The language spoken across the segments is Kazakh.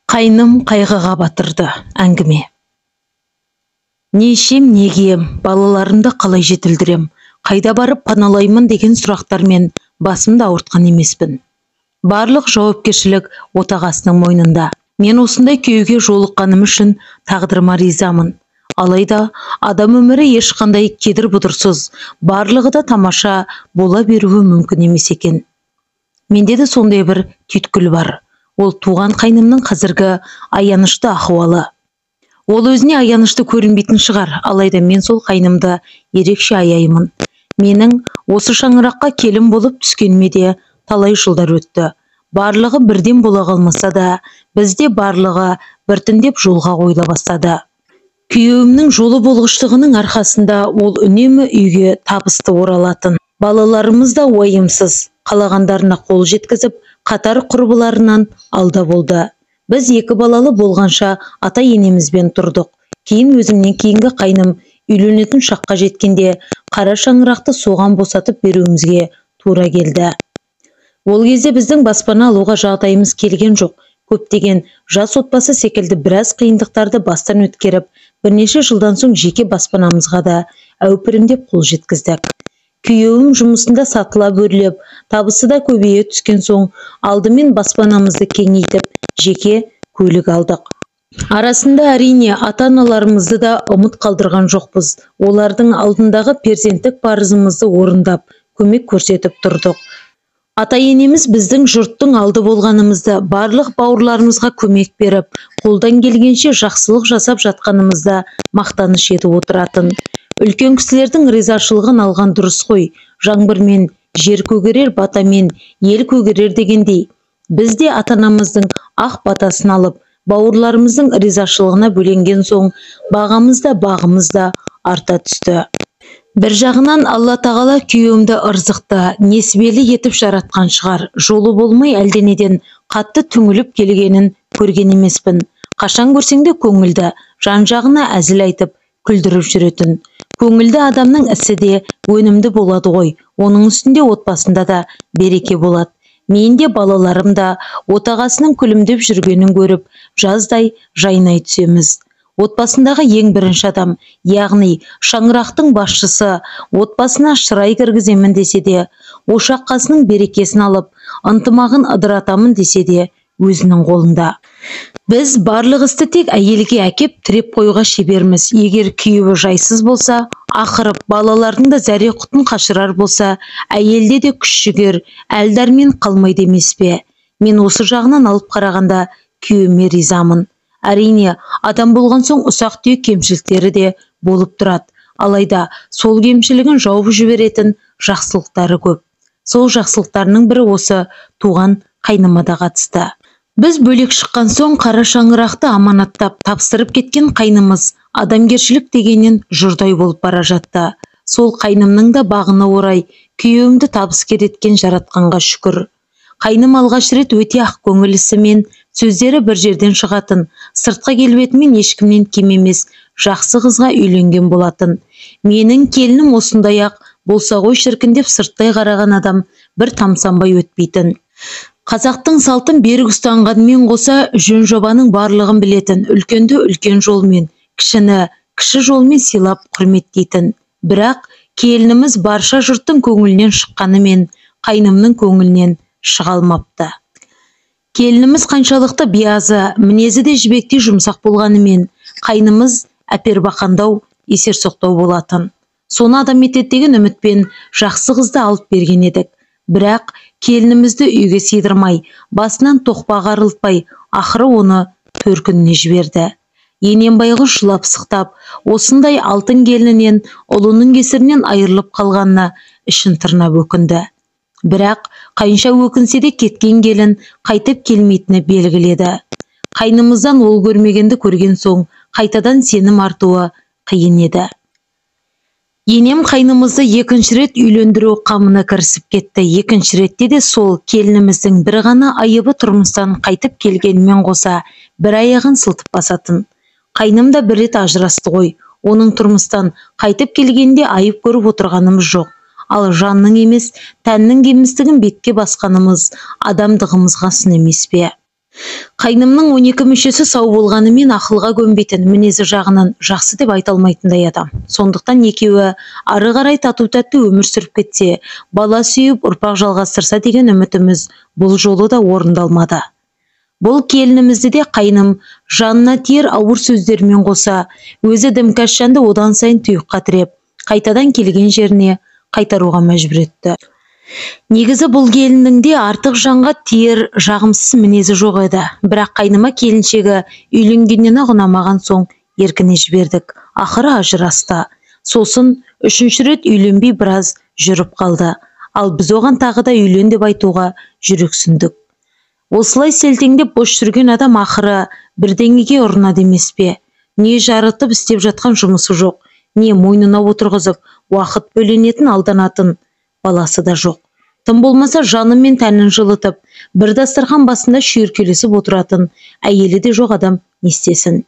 Қайным қайғыға батырды. Әңгіме. Не ішем, не кием, балаларымды қалай жетілдірем, қайда барып паналаймын деген сұрақтармен басымды ауыртқан емеспін. Барлық жауапкершілік отағасының мойнында. Мен осындай күйеуге жолыққаным үшін тағдырыма ризамын. Алайда адам өмірі ешқандай кедір-бұдырсыз, барлығы да тамаша бола беруі мүмкін емес екен. Менде де сондай бір түйткіл бар. Ол туған қайнымның қазіргі аянышты ахуалы. Ол өзіне аянышты көрінбейтін шығар, алайда мен сол қайнымды ерекше аяймын. Менің осы шаңыраққа келін болып түскеніме де талай жылдар өтті. Барлығы бірден бола қалмаса да, бізде барлығы біртіндеп жолға қойыла бастады. Күйеуімнің жолы болғыштығының арқасында ол үнемі үйге табысты оралатын. Балаларымыз да уайымсыз, қалағандарына қол жеткізіп, қатар құрбыларынан алда болды. Біз екі балалы болғанша ата-енемізбен тұрдық. Кейін өзімнен кейінгі қайным үйленетін шаққа жеткенде қара шаңырақты соған босатып беруімізге тура келді. Ол кезде біздің баспана алуға жағдайымыз келген жоқ. Көптеген жас отбасы секілді біраз қиындықтарды бастан өткеріп, бірнеше жылдан соң жеке баспанамызға да әупірімдеп қол жеткіздік. Күйеуім жұмысында сатылап өрлеп, табысы да көбейе түскен соң, алдымен баспанамызды кеңейтіп, жеке көлік алдық. Арасында әрине ата-аналарымызды да ұмыт қалдырған жоқпыз. Олардың алдындағы перзенттік парызымызды орындап, көмек көрсетіп тұрдық. Ата-енеміз біздің жұрттың алды болғанымызды, барлық бауырларымызға көмек беріп, қолдан келгенше жақсылық жасап жатқанымызда мақтаныш етіп отыратын. Үлкен кісілердің ризашылығын алған дұрыс қой. Жаңбырмен жер көгерер, батамен ел көгерер дегендей. Біз де ата-анамыздың ақ батасын алып, бауырларымыздың ризашылығына бөленген соң, бағамыз да арта түсті. Бір жағынан Алла тағала күйеуімді ырзықты, несібелі етіп жаратқан шығар. Жолы болмай әлденеден қатты түңіліп келгенін көрген емеспін. Қашан көрсең де көңілді, жан-жағына әзіл айтып, күлдіріп жүретін. Көңілді адамның ісі де өнімді болады ғой. Оның үстінде отбасында да береке болады. Мен де балаларым да отағасының күлімдеп жүргенін көріп, жаздай жайнай түсеміз. Отбасындағы ең бірінші адам, яғни шаңырақтың басшысы, отбасына шырай кіргіземін десе де, ошақ қасының берекесін алып, ынтымағын ыдыратамын десе де, өзінің қолында. Біз барлық істі тек әйелге әкеп тіреп қоюға шеберміз. Егер күйеуі жайсыз болса, ақырып, балалардың да зәре құтын қашырар болса, әйелде де күш-жігер, әл-дәрмен қалмайды емес пе? Мен осы жағынан алып қарағанда күйеуіме ризамын. Әрине, адам болған соң ұсақ-түйек кемшіліктері де болып тұрады. Алайда сол кемшілігін жауып жіберетін жақсылықтары көп. Сол жақсылықтарының бірі осы туған қайныма да қатысты. Біз бөлек шыққан соң қара шаңырақты аманаттап тапсырып кеткен қайнымыз адамгершілік дегеннен жұрдай болып бара жатты. Сол қайнымның да бағына орай күйеуімді табыскер еткен жаратқанға шүкір. Қайным алғаш рет өте ақ көңілісімен, сөздері бір жерден шығатын, сыртқы келбетімен ешкімнен кем емес, жақсы қызға үйленген болатын. Менің келінім осындай ақ болса ғой шіркін деп сырттай қараған адам бір тамсанбай өтпейтін. Қазақтың салтын берік ұстанғанмен қоса жөн жобаның барлығын білетін, үлкенді үлкен жолмен, кішіні кіші жолмен сыйлап құрметтейтін. Бірақ келініміз барша жұрттың көңілінен шыққанымен, қайнымның көңілінен шыға алмапты. Келініміз қаншалықты биязы, мінезі де жібектей жұмсақ болғанымен, қайнымыз әпербақандау, есерсоқтау болатын. Соны адам етеді деген үмітпен жақсы қызды алып берген едік. Бірақ келінімізді үйге сыйдырмай, басынан тоқпақ арылтпай, ақыры оны төркініне жіберді. Енем байғұс жылап сықтап, осындай алтын келінінен ұлының кесірінен айырылып қалғанына ішін тырнап өкінді. Бірақ қанша өкінсе де кеткен келін қайтып келмейтіні белгіледі. Қайнымыздан ол көрмегенді көрген соң қайтадан сенім артуы қиын еді. Енем қайнымызды екінші рет үйлендіру қамына кірісіп кетті. Екінші ретте де сол келініміздің бір ғана айыбы тұрмыстан қайтып келгенмен қоса бір аяғын сылтып басатын. Қайным да бір рет ажырасты ғой. Оның тұрмыстан қайтып келгенде айып көріп отырғанымыз жоқ. Ал жанның емес, тәннің кемістігін бетке басқанымыз адамдығымызға сын емес пе? Қайнымның 12 мүшесі сау болғанымен ақылға көнбейтін, мінезі жағынан жақсы деп айта алмайтындай адам. Сондықтан екеуі ары қарай тату-тәтті өмір сүріп кетсе, бала сүйіп ұрпақ жалғастырса деген үмітіміз бұл жолы да орындалмады. Бұл келінімізді де қайным жанына тиер ауыр сөздермен қоса, өзі дімкәс жанды одан сайын тұйыққа тіреп, қайтадан келген жеріне қайтаруға мәжбүр етті. Негізі бұл келіннің де артық жанға тиер жағымсыз мінезі жоқ еді. Бірақ қайныма келіншегі үйленгеннен ұнамаған соң еркіне жібердік. Ақыры ажырасты. Сосын 3-ші рет үйленбей біраз жүріп қалды. Ал біз оған тағы да үйлен деп айтуға жүрексіндік. Осылай селтеңдеп бос жүрген адам ақыры бірдеңеге ұрынады емес пе? Не жарытып істеп жатқан жұмысы жоқ, не мойнына отырғызып уақыт бөленетін алданатын баласы да жоқ. Тым болмаса жаны мен тәнін жылытып, бір дастархан басында шүйіркелесіп отыратын әйелі де жоқ адам не істесін?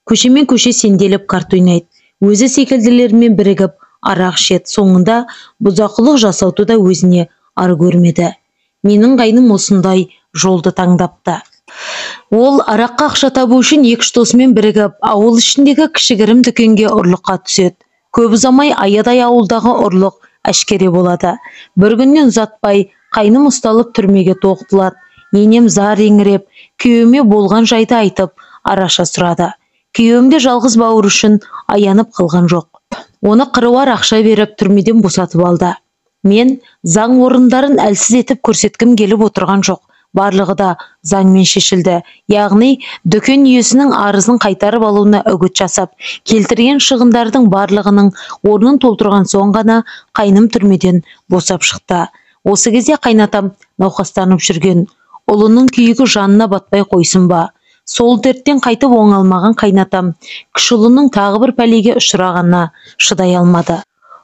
Көшемен көше сенделіп карта ойнайды. Өзі секілділермен бірігіп арақ ішеді. Соңында бұзақылық жасауды да өзіне ар көрмеді. Менің қайным осындай жолды таңдапты. Ол араққа ақша табу үшін 2-3 досымен бірігіп, ауыл ішіндегі кішігірім дүкенге ұрлыққа түседі. Көп ұзамай аядай ауылдағы ұрлық әшкере болады. Бір күннен ұзатпай қайным ұсталып түрмеге тоғытылады. Енем зар еңіреп, күйеуіме болған жайды айтып, араша сұрады. Күйеуім де жалғыз бауыр үшін аянып қалған жоқ. Оны қыруар ақша беріп түрмеден босатып алды. Мен заң орындарын әлсіз етіп көрсеткім келіп отырған жоқ. Барлығы да заңмен шешілді. Яғни дүкен иесінің арызын қайтарып алуына үгіт жасап, келтірген шығындардың барлығының орнын толтырған соң ғана қайным түрмеден босап шықты. Осы кезде қайнатам науқастанып жүрген. Ұлының күйігі жанына батпай қойсын ба? Сол дерттен қайтып оңалмаған қайнатам кіші ұлының тағы бір пәлеге ұшырағанына шыдай алмады.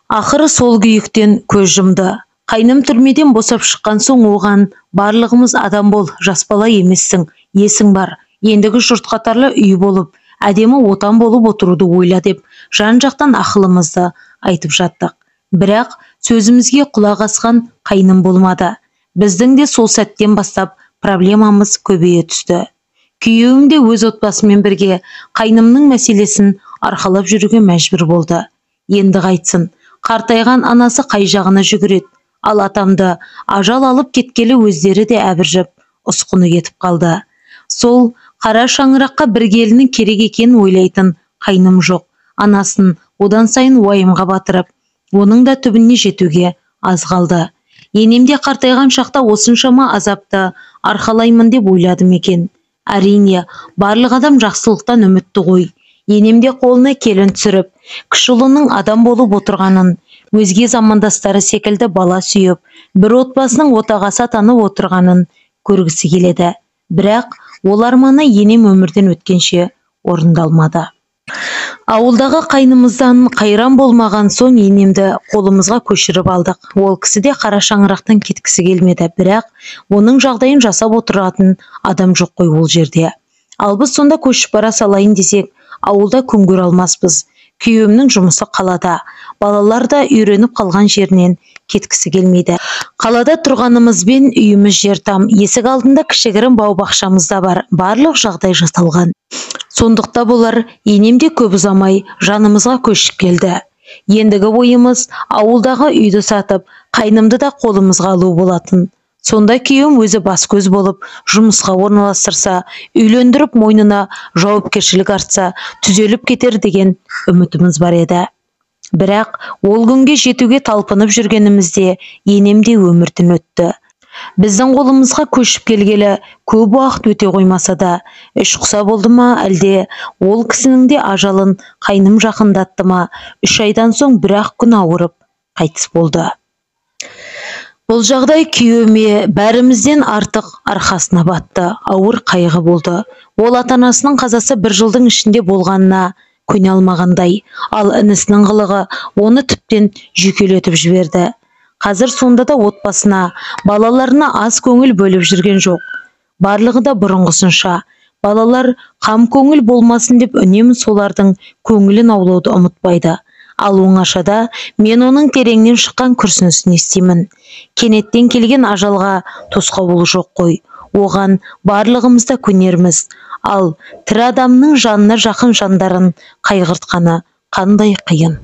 Ақыры сол күйіктен көз жұмды. Қайным түрмеден босап шыққан соң оған барлығымыз адам бол, жас бала емессің, есің бар, ендігі жұрт қатарлы үй болып, әдемі отан болып отыруды ойла деп жан-жақтан ақылымызды айтып жаттық. Бірақ сөзімізге құлақ асқан қайным болмады. Біздің де сол сәттен бастап проблемамыз көбейе түсті. Күйеуім де өз отбасымен бірге қайнымның мәселесін арқалап жүруге мәжбүр болды. Енді қайтсын, қартайған анасы қай жағына жүгіреді? Ал атамды ажал алып кеткелі өздері де әбіржіп, ұсқыны кетіп қалды. Сол қара шаңыраққа бір келіннің керек екенін ойлайтын қайным жоқ. Анасын одан сайын уайымға батырып, оның да түбіне жетуге аз қалды. Енемде қартайған шақта осыншама азапты арқалаймын деп ойладым екен. Әрине, барлық адам жақсылықтан үмітті ғой. Енемде қолына келін түсіріп, кіші ұлының адам болып отырғанын, өзге замандастары секілді бала сүйіп, бір отбасының отағасы атанып отырғанын көргісі келеді. Бірақ ол арманы енем өмірден өткенше орындалмады. Ауылдағы қайнымыздан қайран болмаған соң енемді қолымызға көшіріп алдық. Ол кісі де қара шаңырақтан кеткісі келмеді, бірақ оның жағдайын жасап отыратын адам жоқ қой ол жерде. Ал біз сонда көшіп бара салайын десек, ауылда күн көре алмаспыз. Күйеуімнің жұмысы қалада. Балалар да үйреніп қалған жерінен кеткісі келмейді. Қалада тұрғанымызбен үйіміз жер там. Есік алдында кішігірім бау-бақшамыз да бар. Барлық жағдай жасалған. Сондықта болар, енемде көп ұзамай жанымызға көшіп келді. Ендігі ойымыз ауылдағы үйді сатып, қайнымды да қолымызға алу болатын. Сонда күйеуім өзі бас көз болып, жұмысқа орналастырса, үйлендіріп мойнына жауапкершілік артса, түзеліп кетер деген үмітіміз бар еді. Бірақ ол күнге жетуге талпынып жүргенімізде енемде өмірден өтті. Біздің қолымызға көшіп келгелі көп уақыт өте қоймаса да, іш құса болды ма, әлде ол кісінің де ажалын қайным жақындатты ма, 3 айдан соң бір-ақ күн ауырып қайтыс болды. Бұл жағдай күйеуіме бәрімізден артық арқасына батты, ауыр қайғы болды. Ол ата-анасының қазасы 1 жылдың ішінде болғанына көне алмағандай, ал інісінің қылығы оны тіптен жүйкелетіп жіберді. Қазір сонда да отбасына, балаларына аз көңіл бөліп жүрген жоқ. Барлығы да бұрынғысынша. Балалар қам көңіл болмасын деп үнемі солардың көңілін аулауды ұмытпайды. Ал оңашада мен оның тереңнен шыққан күрсінісін естимін. Кенеттен келген ажалға тосқауыл жоқ қой. оған барлығымыз да көнерміз. Ал тірі адамның жанына жақын жандарын қайғыртқаны қандай қиын.